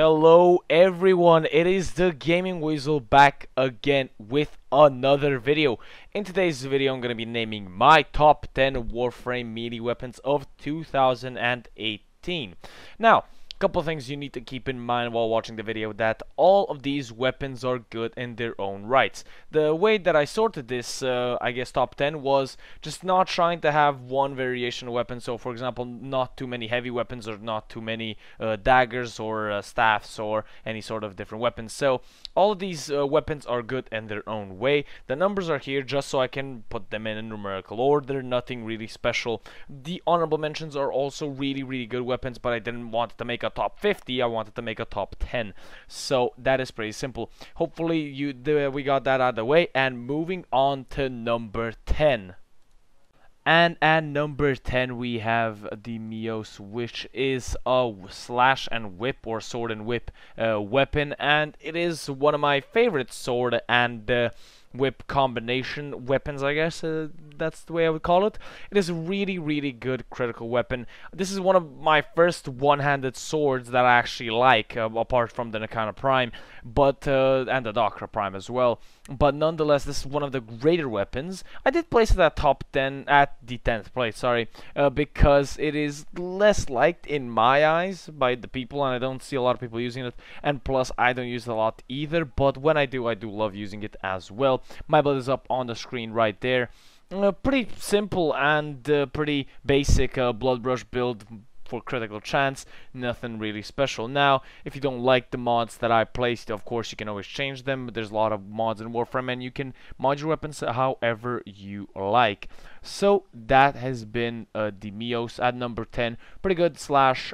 Hello everyone, it is the Gaming Weasel back again with another video. In today's video I'm going to be naming my top 10 Warframe melee weapons of 2018. Now, a couple of things you need to keep in mind while watching the video, that all of these weapons are good in their own rights. The way that I sorted this, I guess top 10, was just not trying to have one variation of weapon. So for example, not too many heavy weapons or not too many daggers or staffs or any sort of different weapons. So all of these weapons are good in their own way. The numbers are here just so I can put them in a numerical order, nothing really special. The honorable mentions are also really good weapons, but I didn't want to make a top 50, I wanted to make a top 10. So that is pretty simple. Hopefully we got that out of the way, and moving on to number 10. And at number 10 we have the Mios, which is a slash and whip or sword and whip weapon, and it is one of my favorite sword and whip combination weapons, I guess. That's the way I would call it. It is a really good critical weapon. This is one of my first one-handed swords that I actually like, apart from the Kindle Prime, but and the Valkyr Prime as well. But nonetheless, this is one of the greater weapons. I did place it at top 10, at the 10th place, sorry, because it is less liked in my eyes by the people, and I don't see a lot of people using it. And plus, I don't use it a lot either. But when I do love using it as well. My build is up on the screen right there. Pretty simple and pretty basic blood rush build for critical chance, nothing really special. Now, if you don't like the mods that I placed, of course you can always change them. There's a lot of mods in Warframe, and you can mod your weapons however you like. So that has been the Mios at number 10. Pretty good slash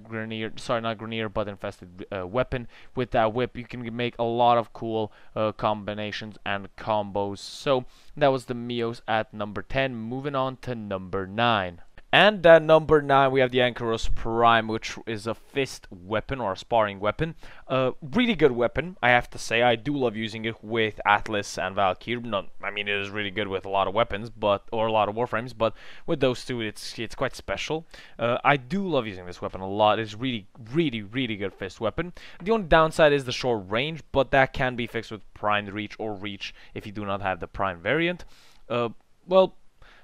Grenier, sorry, not Grenier, but infested weapon. With that whip you can make a lot of cool combinations and combos. So that was the Mios at number 10. Moving on to number 9. And at number 9 we have the Valkyr Prime, which is a fist weapon or a sparring weapon. Really good weapon, I have to say. I do love using it with Atlas and Valkyr. I mean, it is really good with a lot of weapons, or a lot of Warframes, but with those two it's quite special. I do love using this weapon a lot. It's really good fist weapon. The only downside is the short range, but that can be fixed with Prime Reach or Reach if you do not have the Prime variant. Well,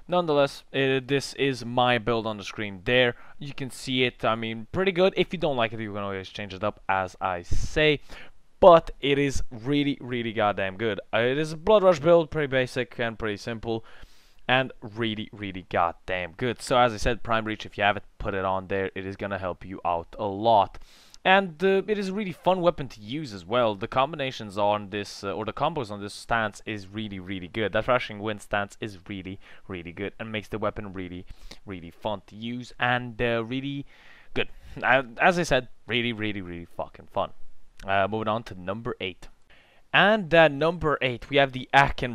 nonetheless, this is my build on the screen there. You can see it. I mean, pretty good. If you don't like it, you can always change it up, as I say. But it is really goddamn good. It is a blood rush build, pretty basic and pretty simple, and really goddamn good. So as I said, Prime Reach, if you have it, put it on there. It is gonna help you out a lot. And it is a really fun weapon to use as well. The combinations on this, or the combos on this stance is really good. That Thrashing Wind stance is really good and makes the weapon really fun to use and really good. As I said, really fucking fun. Moving on to number 8. And at number 8 we have the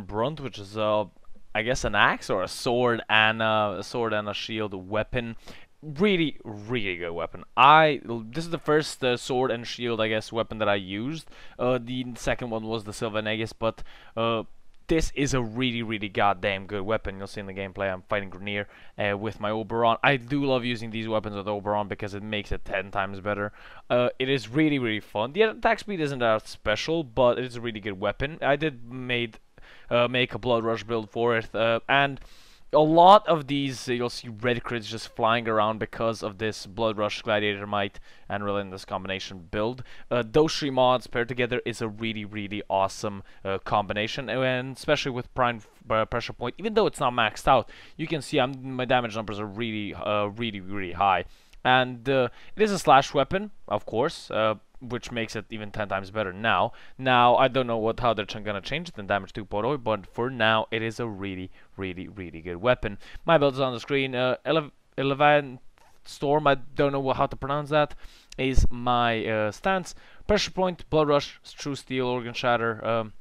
Brunt, which is I guess an axe or a sword and a shield weapon. Really good weapon. This is the first sword and shield, I guess, weapon that I used. The second one was the Sylvan, I guess, but this is a really goddamn good weapon. You'll see in the gameplay I'm fighting Grenier with my Oberon. I do love using these weapons with Oberon because it makes it 10 times better. It is really fun. The attack speed isn't that special, but it is a really good weapon. I did make a blood rush build for it, and a lot of these, you'll see red crits just flying around because of this Blood Rush, Gladiator Might, and Relentless combination build. Those 3 mods paired together is a really awesome combination, and especially with Prime Pressure Point. Even though it's not maxed out, you can see my damage numbers are really high. And it is a slash weapon, of course, which makes it even 10 times better now. Now, I don't know how they're gonna change it in Damage 2.0, but for now, it is a really good weapon. My build is on the screen. Elevan Storm, I don't know how to pronounce that, is my stance. Pressure Point, Blood Rush, True Steel, Organ Shatter,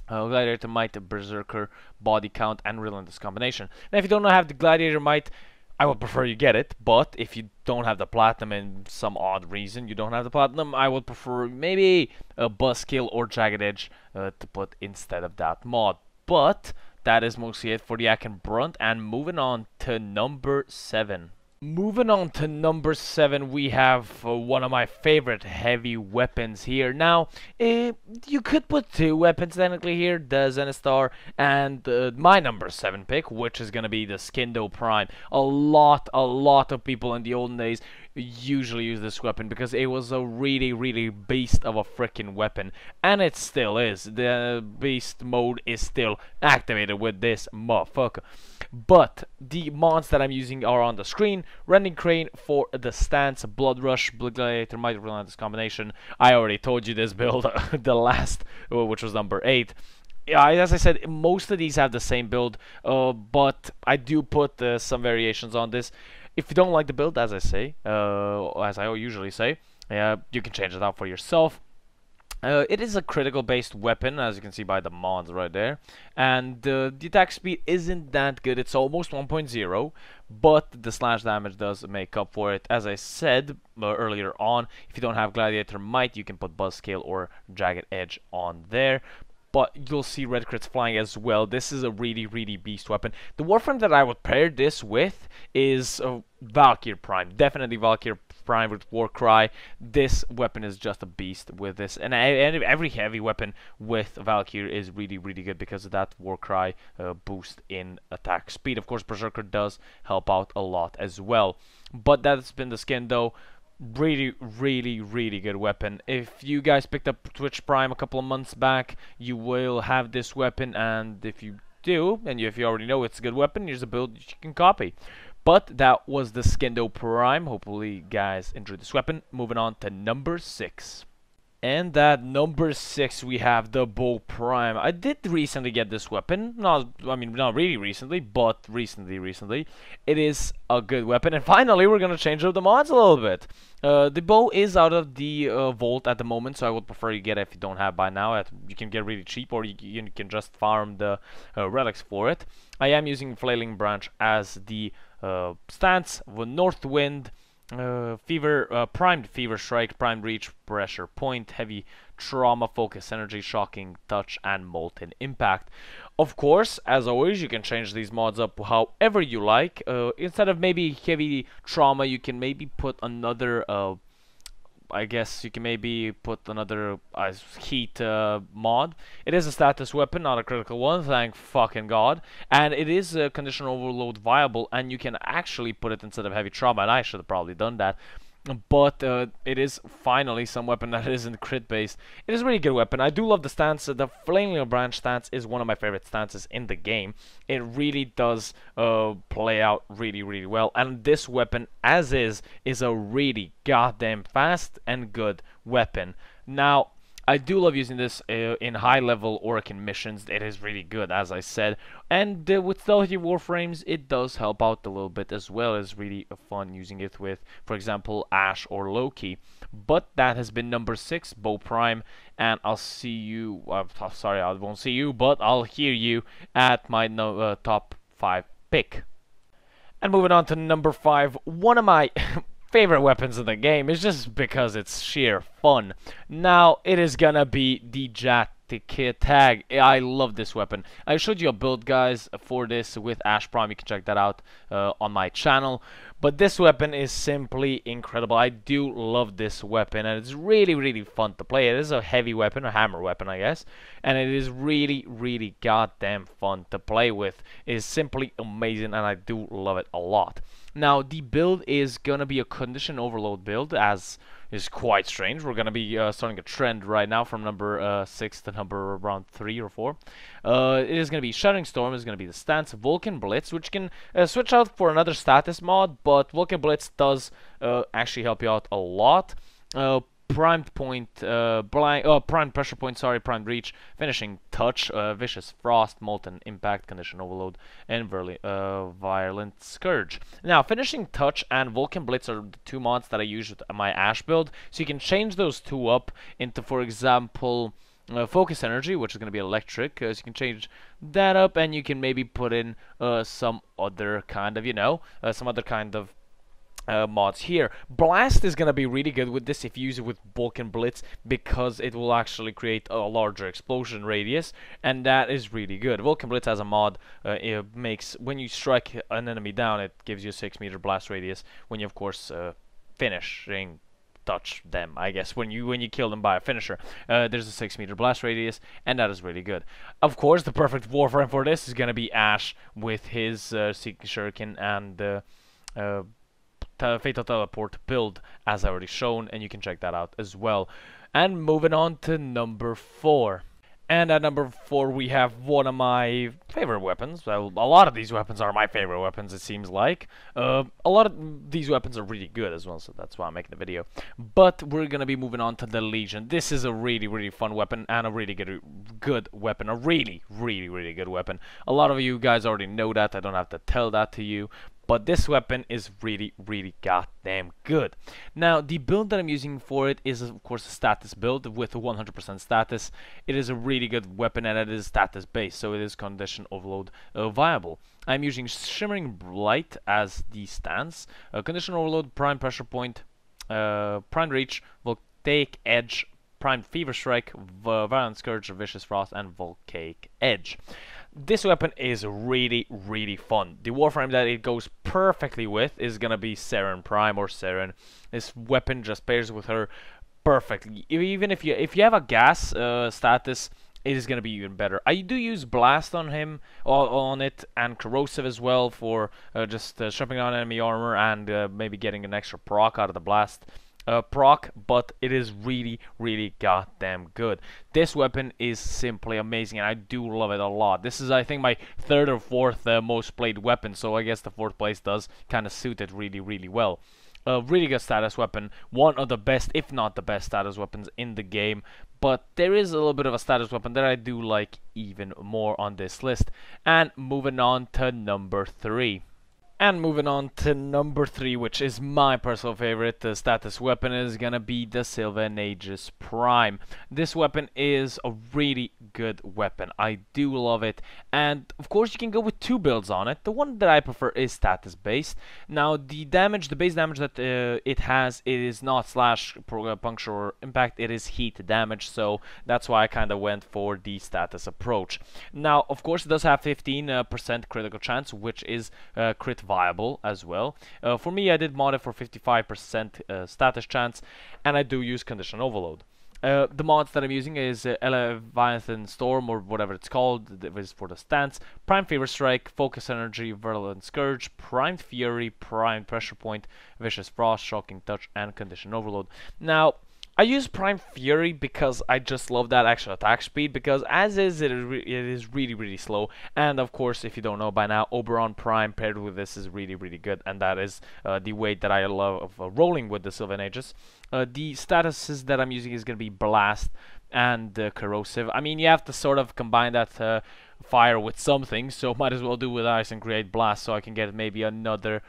Gladiator Might, Berserker, Body Count, and Relentless combination. Now, if you don't have the Gladiator Might, I would prefer you get it, but if you don't have the platinum and some odd reason you don't have the platinum, I would prefer maybe a Buzzkill or Jagged Edge to put instead of that mod. But that is mostly it for the Brunt, and moving on to number 7. Moving on to number 7, we have one of my favorite heavy weapons here. Now, you could put 2 weapons technically here, the Zenistar and my number 7 pick, which is gonna be the Kindle Prime. A lot of people in the olden days usually use this weapon because it was a really beast of a freaking weapon, and it still is. The beast mode is still activated with this motherfucker. But the mods that I'm using are on the screen. Rending Crane for the stance, Blood Rush, Blood Gladiator, Might Relentless combination. I already told you this build, the last, which was number 8. Yeah, as I said, most of these have the same build, but I do put some variations on this. If you don't like the build, as I say, as I usually say, you can change it out for yourself. It is a critical based weapon, as you can see by the mods right there, and the attack speed isn't that good. It's almost 1.0, but the slash damage does make up for it. As I said earlier on, if you don't have Gladiator Might, you can put Buzzkill or Jagged Edge on there. But you'll see red crits flying as well. This is a really beast weapon. The Warframe that I would pair this with is Valkyr Prime. Definitely Valkyr Prime with Warcry. This weapon is just a beast with this. And every heavy weapon with Valkyr is really good because of that Warcry boost in attack speed. Of course, Berserker does help out a lot as well. But that's been the skin though. Really good weapon. If you guys picked up Twitch Prime a couple of months back, you will have this weapon, and if you do, and if you already know it's a good weapon, here's a build you can copy. But that was the Kindle Prime. Hopefully guys enjoyed this weapon. Moving on to number 6. And at number 6 we have the Bow Prime. I did recently get this weapon. Not really recently, but recently. It is a good weapon, and finally we're gonna change up the mods a little bit. The bow is out of the vault at the moment, so I would prefer you get it if you don't have by now. You can get really cheap, or you can just farm the relics for it. I am using Flailing Branch as the stance, the North Wind, primed fever strike, primed reach, pressure point, heavy trauma, focus energy, shocking touch, and molten impact. Of course, as always, you can change these mods up however you like. Instead of maybe heavy trauma, you can maybe put another I guess you can maybe put another heat mod. It is a status weapon, not a critical one, thank fucking god. And it is condition overload viable, and you can actually put it instead of heavy trauma, and I should have probably done that. But it is finally some weapon that isn't crit based. It is a really good weapon. I do love the stance. The Flailing Branch stance is one of my favorite stances in the game. It really does play out really well. And this weapon, as is a really goddamn fast and good weapon. Now, I do love using this in high-level Orokin missions. It is really good, as I said. And with stealthy Warframes, it does help out a little bit as well. It's really fun using it with, for example, Ashe or Loki. But that has been number 6, Bow Prime. And I'll see you... sorry, I won't see you, but I'll hear you at my top 5 pick. And moving on to number 5, one of my... favorite weapons in the game is just because it's sheer fun. Now it is gonna be the Tag. I love this weapon. I showed you a build, guys, for this with Ashe Prime. You can check that out on my channel. But this weapon is simply incredible. I do love this weapon, and it's really fun to play. It is a heavy weapon, a hammer weapon, I guess, and it is really goddamn fun to play with. It is simply amazing, and I do love it a lot. Now, the build is gonna be a condition overload build, as is quite strange. We're gonna be starting a trend right now from number 6 to number around 3 or 4. It is gonna be Shattering Storm, is gonna be the stance, Vulcan Blitz, which can switch out for another status mod, but Vulcan Blitz does actually help you out a lot. Primed point, primed pressure point, sorry, primed reach, finishing touch, vicious frost, molten impact, condition overload, and violent scourge. Now, finishing touch and Vulcan Blitz are the 2 mods that I use with my Ashe build, so you can change those 2 up into, for example, focus energy, which is going to be electric, so you can change that up, and you can maybe put in some other kind of, some other kind of mods here. Blast is gonna be really good with this if you use it with Bulk and Blitz, because it will actually create a larger explosion radius, and that is really good. Vulcan Blitz has a mod. It makes, when you strike an enemy down, it gives you a 6-meter blast radius. When you, of course, finishing touch them, I guess, when you kill them by a finisher, there's a 6-meter blast radius, and that is really good. Of course, the perfect Warframe for this is gonna be Ash with his Seeking Shuriken and Fatal Teleport build, as I already shown, and you can check that out as well. And moving on to number 4. And at number 4 we have one of my favorite weapons. Well, a lot of these weapons are my favorite weapons, it seems like. A lot of these weapons are really good as well, so that's why I'm making the video. But we're gonna be moving on to the Legion. This is a really fun weapon, and a really good weapon. A really good weapon. A lot of you guys already know that, I don't have to tell that to you. But this weapon is really goddamn good. Now, the build that I'm using for it is, of course, a status build with 100% status. It is a really good weapon, and it is status based, so it is condition overload viable. I'm using Shimmering Blight as the stance, condition overload, prime pressure point, prime reach, voltaic edge, prime fever strike, violent scourge, vicious frost, and volcanic edge. This weapon is really fun. The Warframe that it goes perfectly with is gonna be Seren Prime or Seren. This weapon just pairs with her perfectly. Even if you have a gas status, it is gonna be even better. I do use Blast on him, on it, and Corrosive as well for just stripping down enemy armor and maybe getting an extra proc out of the Blast. Proc, but it is really goddamn good. This weapon is simply amazing, and I do love it a lot. This is, I think, my 3rd or 4th most played weapon, so I guess the 4th place does kind of suit it really well. A really good status weapon, one of the best, if not the best status weapons in the game, but there is a little bit of a status weapon that I do like even more on this list. And moving on to number 3. And moving on to number 3, which is my personal favorite, the status weapon is gonna be the Sylvan Prime. This weapon is a really good weapon. I do love it, and of course you can go with 2 builds on it. The one that I prefer is status based. Now the base damage that it has, it is not slash, puncture, or impact, it is heat damage, so that's why I kind of went for the status approach. Now of course it does have 15% critical chance, which is crit viable as well. For me, I did mod it for 55% status chance, and I do use condition overload. The mods that I'm using is Leviathan Storm, or whatever it's called. It is for the stance, Prime Fever Strike, Focus Energy, Virulent Scourge, Primed Fury, Prime Pressure Point, Vicious Frost, Shocking Touch, and Condition Overload. Now, I use Prime Fury because I just love that extra attack speed, because as is, it is really slow. And of course, if you don't know by now, Oberon Prime paired with this is really good, and that is the way that I love rolling with the Sylvan Aegis. The statuses that I'm using is going to be Blast and Corrosive. I mean, you have to sort of combine that fire with something, so might as well do with ice and create Blast, so I can get maybe another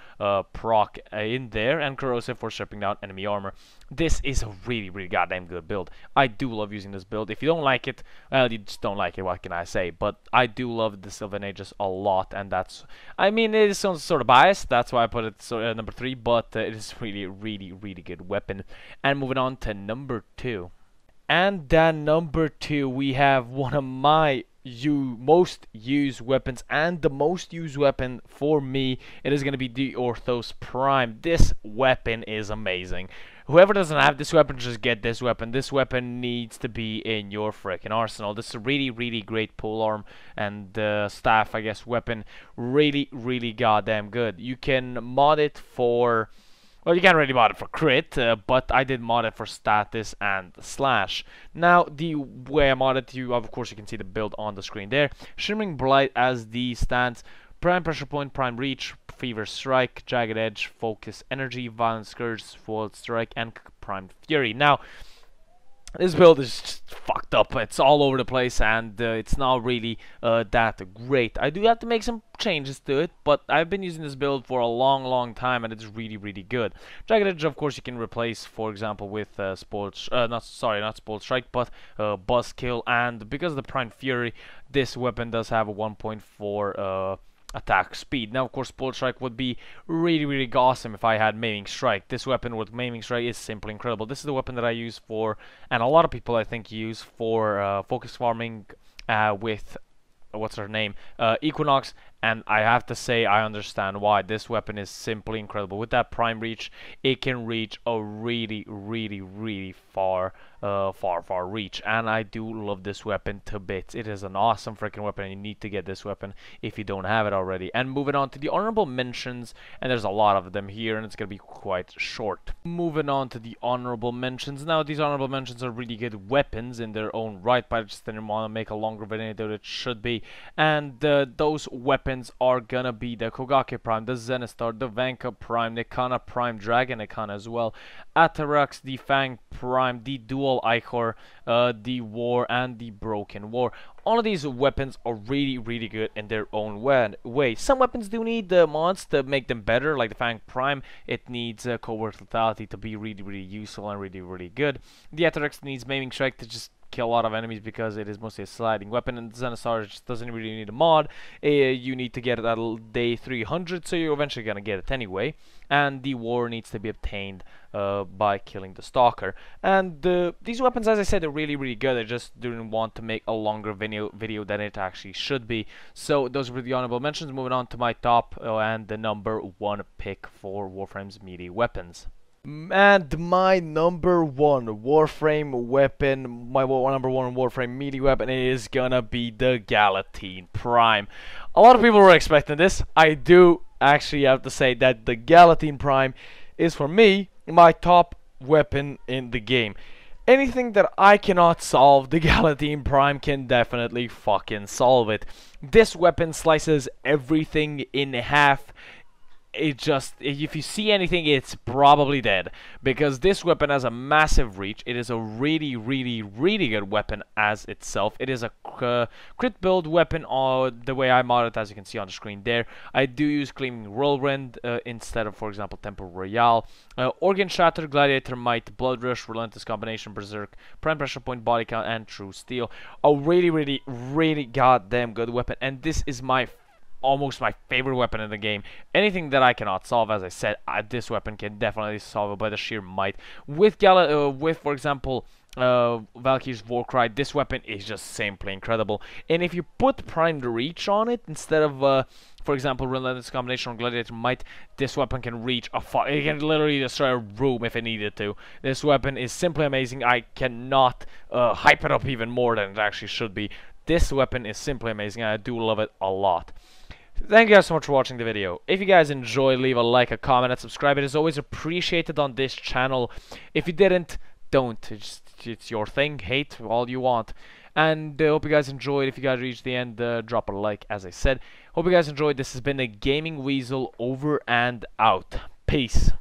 proc in there, and Corrosive for stripping down enemy armor. This is a really goddamn good build. I do love using this build. If you don't like it, well, you just don't like it, what can I say? But I do love the Sylvan Aegis a lot, and that's, I mean, it is sort of biased, that's why I put it number 3, but it is really good weapon. And moving on to number 2. And then number 2, we have one of my most used weapons, and the most used weapon for me, it is going to be the Orthos Prime. This weapon is amazing. Whoever doesn't have this weapon, just get this weapon. This weapon needs to be in your frickin' arsenal. This is a really great polearm and staff, I guess, weapon. Really goddamn good. You can mod it for, well, you can't really mod it for crit, but I did mod it for status and slash. Now, the way I modded it, of course, you can see the build on the screen there. Shimmering Blight as the stance, Prime Pressure Point, Prime Reach, Fever Strike, Jagged Edge, Focus Energy, Violent Scourge, Full Strike, and Prime Fury. Now, this build is just fucked up. It's all over the place, and it's not really that great. I do have to make some changes to it, but I've been using this build for a long time, and it's really good. Jagged Edge, of course, you can replace, for example, with not Spoiled Strike, but Buzzkill, and because of the Prime Fury, this weapon does have a 1.4 attack speed. Now, of course, Bullet Strike would be really awesome if I had Maiming Strike. This weapon with Maiming Strike is simply incredible. This is the weapon that I use for, and a lot of people I think use for focus farming with what's her name, Equinox, and I have to say I understand why. This weapon is simply incredible. With that prime reach, it can reach a really far reach, and I do love this weapon to bits. It is an awesome freaking weapon, and you need to get this weapon if you don't have it already. And moving on to the honorable mentions, and there's a lot of them here, and it's gonna be quite short. Moving on to the honorable mentions. Now, these honorable mentions are really good weapons in their own right, but I just didn't want to make a longer video than it should be. And those weapons are gonna be the Kogake Prime, the Zenistar, the Valkyr Prime, the Kana Prime, Dragon Ikana as well, Atarax, the Fang Prime, the Dual Ichor, the War, and the Broken War. All of these weapons are really good in their own way. Some weapons do need the mods to make them better, like the Fang Prime. It needs Covert Lethality to be really useful and really good. The Atarax needs Maiming Strike to just kill a lot of enemies because it is mostly a sliding weapon, and the Zenistar just doesn't really need a mod. You need to get it at day 300, so you're eventually gonna get it anyway. And the War needs to be obtained by killing the Stalker. And these weapons, as I said, are really good. I just didn't want to make a longer video than it actually should be. So those were the honorable mentions. Moving on to my top and the number 1 pick for Warframe's melee weapons. And my number 1 Warframe weapon, my number 1 Warframe melee weapon is gonna be the Gala Prime. A lot of people were expecting this. I do actually have to say that the Gala Prime is, for me, my top weapon in the game. Anything that I cannot solve, the Gala Prime can definitely fucking solve it. This weapon slices everything in half. It just, if you see anything, it's probably dead, because this weapon has a massive reach. It is a really good weapon as itself. It is a crit build weapon, the way I mod it, as you can see on the screen there. I do use Gleaming Whirlwind instead of, for example, Temple Royale. Organ Shatter, Gladiator Might, Blood Rush, Relentless Combination, Berserk, Prime Pressure Point, Body Count, and True Steel. A really goddamn good weapon, and this is almost my favorite weapon in the game. Anything that I cannot solve, as I said, this weapon can definitely solve it by the sheer might. With for example, Valkyr's Warcry, this weapon is just simply incredible. And if you put Primed Reach on it instead of, for example, Relentless Combination or Gladiator Might, this weapon can reach it can literally destroy a room if it needed to. This weapon is simply amazing. I cannot hype it up even more than it actually should be. This weapon is simply amazing, and I do love it a lot. Thank you guys so much for watching the video. If you guys enjoyed, leave a like, a comment, and subscribe. It is always appreciated on this channel. If you didn't, don't. It's your thing. Hate all you want. And hope you guys enjoyed. If you guys reached the end, drop a like, as I said. Hope you guys enjoyed. This has been a Gaming Weasel over and out. Peace.